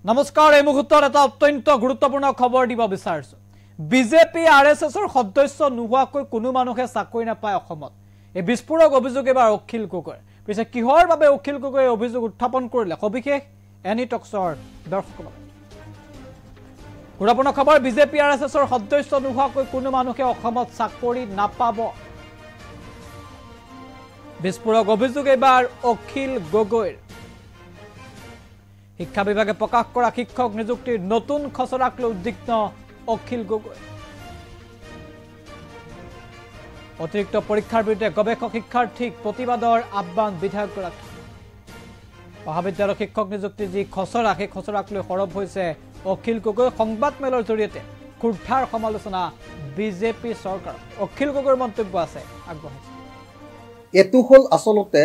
নমস্কাৰ এই মুহূৰ্তত এটা অত্যন্ত গুৰুত্বপূৰ্ণ খবৰ দিব বিচাৰিছো বিজেপি আৰএছএছৰ সদস্য নোহোৱাকৈ কোনো মানুহে চাকৰি নাপায় অসমত এই বিস্ফোৰক অভিযোগ এবাৰ অখিল গগৈ পিছে কিহৰ বাবে অখিল গগৈ অভিযোগ উত্থাপন কৰিলে সবিশেষ এনি টক্সৰ দৰ্শকক গুৰুত্বপূৰ্ণ খবৰ বিজেপি আৰএছএছৰ সদস্য নোহোৱাকৈ কোনো মানুহে অসমত চাকৰি নাপাব বিস্ফোৰক অভিযোগ এবাৰ অখিল গগৈৰ শিক্ষা বিভাগে প্ৰকাশ কৰা শিক্ষক নিযুক্তিৰ নতুন খচৰাক লৈ উদ্বিগ্ন অখিল গগৈ অতিৰিক্ত পৰীক্ষাৰ বিৰুদ্ধে গৱেষক শিক্ষাৰ্থীক প্ৰতিবাদৰ আহ্বান বিধায়কগৰাকী মহাবিদ্যালয় শিক্ষক নিযুক্তিৰ যি খচৰা সেই খচৰাক লৈ সৰব হৈছে অখিল গগৈ সংবাদমেলৰ জৰিয়তে ক্ষুদ্ধাৰ সমালোচনা বিজেপি চৰকাৰ অখিল গগৈৰ মন্তব্য আছে আগবঢ়াইছে এটো হল আসলতে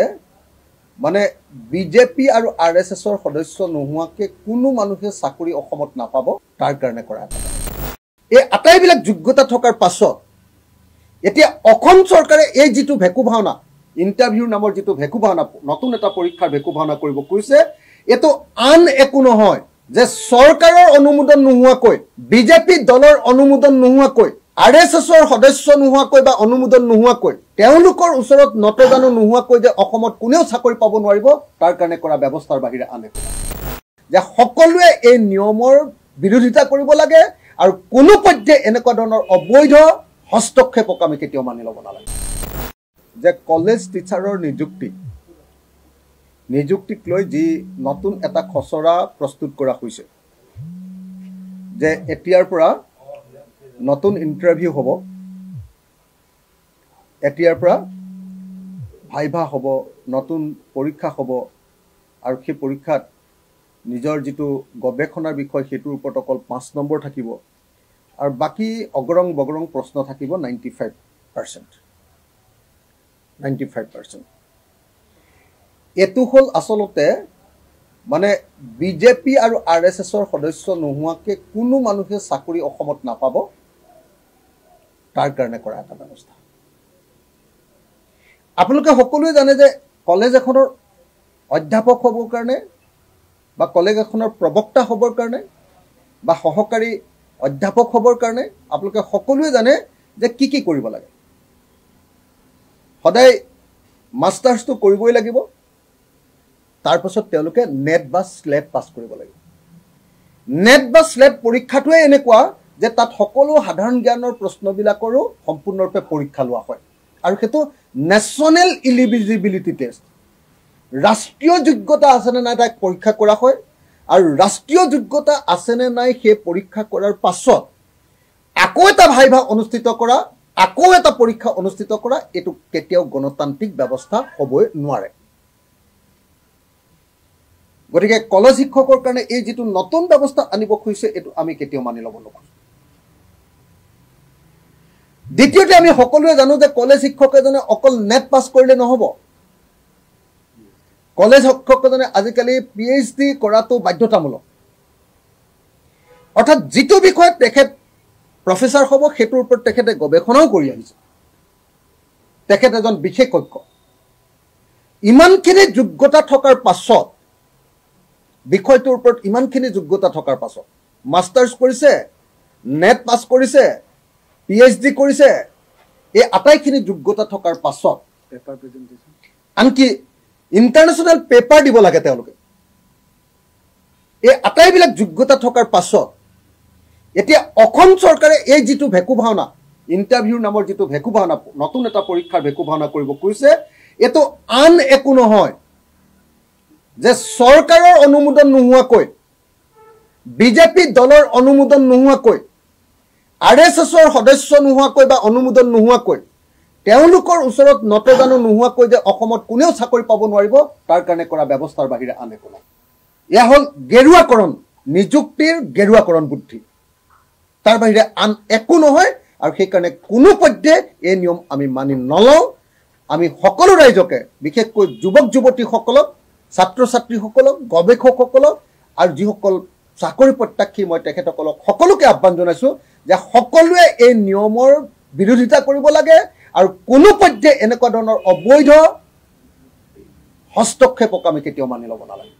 মানে বিজেপি আৰু আৰএছএছৰ সদস্য নোহোৱাকে কোনো মানুহে চাকৰি অসমত নাপাব তাৰ কাৰণে কৰা এই আটাইবিলাক যোগ্যতা থকাৰ পাছত এতিয়া অসম চৰকাৰে এই যিটো ভেকু ভাওনা ইণ্টাৰভিউৰ নামৰ যিটো ভেকু ভাওনা নতুন এটা পৰীক্ষাৰ ভেকু ভাওনা কৰিব কৈছে এটো আন একো নহয় যে চৰকাৰৰ অনুমোদন নোহোৱাকৈ বিজেপি দলৰ অনুমোদন নোহোৱাকৈ আৰএছএছৰ সদস্য নোহোৱাকৈ বা অনুমোদন নোহোৱাকৈ তেওঁলোকৰ ওচৰত নতজানো নোহোৱাকৈ যে অসমত কোনেও চাকৰি পাব নোৱাৰিব তাৰ কাৰণে কৰা ব্যৱস্থাৰ বাহিৰে আন একো যে সকলোৱে এই নিয়মৰ বিৰোধিতা কৰিব লাগে আৰু কোনো পধ্যে এনেকুৱা ধৰণৰ অবৈধ হস্তক্ষেপক আমি কেতিয়াও মানি ল'ব নালাগে যে কলেজ টিচাৰৰ নিযুক্তিক লৈ যি নতুন এটা খচৰা প্ৰস্তুত কৰা হৈছে যে এতিয়াৰ পৰা নতুন ইন্টাৰভিউ হ'ব এতিয়াৰ পৰা ভাইভা হ'ব নতুন পৰীক্ষা হ'ব আৰু সেই পৰীক্ষাত নিজৰ যিটো গৱেষণাৰ বিষয় সেইটোৰ ওপৰত অকল 5 নম্বৰ থাকিব আৰু বাকি অগৰং বগৰং প্ৰশ্ন থাকিব 95% এটো হল আসলতে মানে বিজেপি আৰু আৰএছএছৰ সদস্য নোহোৱাকে কোনো মানুহে চাকৰি অসমত নাপাব তাৰ কাৰণে কৰা এটা ব্যৱস্থা আপোনালোকে সকলোৱে জানে যে কলেজ এখনৰ অধ্যাপক হ'বৰ কাৰণে বা কলেজ এখনৰ প্ৰবক্তা হ'বৰ কাৰণে বা সহকাৰী অধ্যাপক হ'বৰ কাৰণে আপোনালোকে সকলোৱে জানে যে কি কৰিব লাগে সদায় মাষ্টাৰ্ছটো কৰিবই লাগিব তাৰ পাছত তেওঁলোকে নেট বা স্লেট পাছ কৰিব লাগিব নেট বা স্লেট পৰীক্ষাটোৱে এনেকুৱা যে তাত সকলো সাধাৰণ জ্ঞানৰ প্ৰশ্নবিলাকৰো সম্পূৰ্ণৰূপে পৰীক্ষা লোৱা হয় আৰু সেইটো নেশ্যনেল এলিজিবিলিটি টেষ্ট ৰাষ্ট্ৰীয় যোগ্যতা আছে নে নাই তাক পৰীক্ষা কৰা হয় আৰু ৰাষ্ট্ৰীয় যোগ্যতা আছে নে নাই সেই পৰীক্ষা কৰাৰ পাছত আকৌ এটা ভাইভা অনুষ্ঠিত কৰা আকৌ এটা পৰীক্ষা অনুষ্ঠিত কৰা এটো কেতিয়াও গণতান্ত্ৰিক ব্যৱস্থা হ'বই নোৱাৰে গতিকে কলেজ শিক্ষকৰ কাৰণে এই যিটো নতুন ব্যৱস্থা আনিব খুজিছে এটো আমি কেতিয়াও মানি ল'ব নোখোজো দ্বিতীয়তে আমি সকলোৱে জানো যে কলেজ শিক্ষক এজনে অকল নেট পাছ কৰিলে নহব কলেজ শিক্ষক এজনে আজিকালি পিএইচডি কৰাটো বাধ্যতামূলক অৰ্থাৎ যিটো বিষয়ত তেখেত প্ৰফেসৰ হ'ব সেইটোৰ ওপৰত তেখেতে গৱেষণাও কৰি আহিছে তেখেত এজন বিশেষজ্ঞ ইমানখিনি যোগ্যতা থকাৰ পাছত বিষয়টোৰ ওপৰত ইমানখিনি যোগ্যতা থকাৰ পাছত মাষ্টাৰ্ছ কৰিছে নেট পাছ কৰিছে পিএইচডি কৰিছে এই আটাইখিনি যোগ্যতা থকাৰ পাছত পেপাৰ প্ৰেজেন্টেচন আনকি ইন্টাৰনেশ্যনেল পেপাৰ দিব লাগে তেওঁলোকে এই আটাইবিলাক যোগ্যতা থকাৰ পাছত এতিয়া অসম চৰকাৰে এই যিটো ভেকু ভাওনা ইন্টাৰভিউৰ নামৰ যিটো ভেকু ভাওনা নতুন এটা পৰীক্ষাৰ ভেকু ভাওনা কৰিব কৈছে এটো আন একো নহয় যে চৰকাৰৰ অনুমোদন নোহোৱাকৈ বিজেপি দলৰ অনুমোদন নোহোৱাকৈ আৰএছএছৰ সদস্য নোহোৱাকৈ বা অনুমোদন নোহোৱাকৈ তেওঁলোকৰ ওচৰত নতজানো নোহোৱাকৈ যে অসমত কোনেও চাকৰি পাব নোৱাৰিব তাৰ কাৰণে কৰা ব্যৱস্থাৰ বাহিৰে আন একো নাই এয়া হ'ল গেৰুৱাকৰণ নিযুক্তিৰ গেৰুৱাকৰণ বুদ্ধি তাৰ বাহিৰে আন একো নহয় আৰু সেই কাৰণে কোনো পধ্যে এই নিয়ম আমি মানি নলওঁ আমি সকলো ৰাইজকে বিশেষকৈ যুৱক যুৱতীসকলক ছাত্ৰ ছাত্ৰীসকলক গৱেষকসকলক আৰু যিসকল চাকৰি প্ৰত্যাশী মই তেখেতসকলক সকলোকে আহ্বান জনাইছো যে সকলোৱে এই নিয়মৰ বিৰোধিতা কৰিব লাগে আৰু কোনো পধ্যে এনেকুৱা ধৰণৰ অবৈধ হস্তক্ষেপক আমি কেতিয়াও মানি ল'ব নালাগে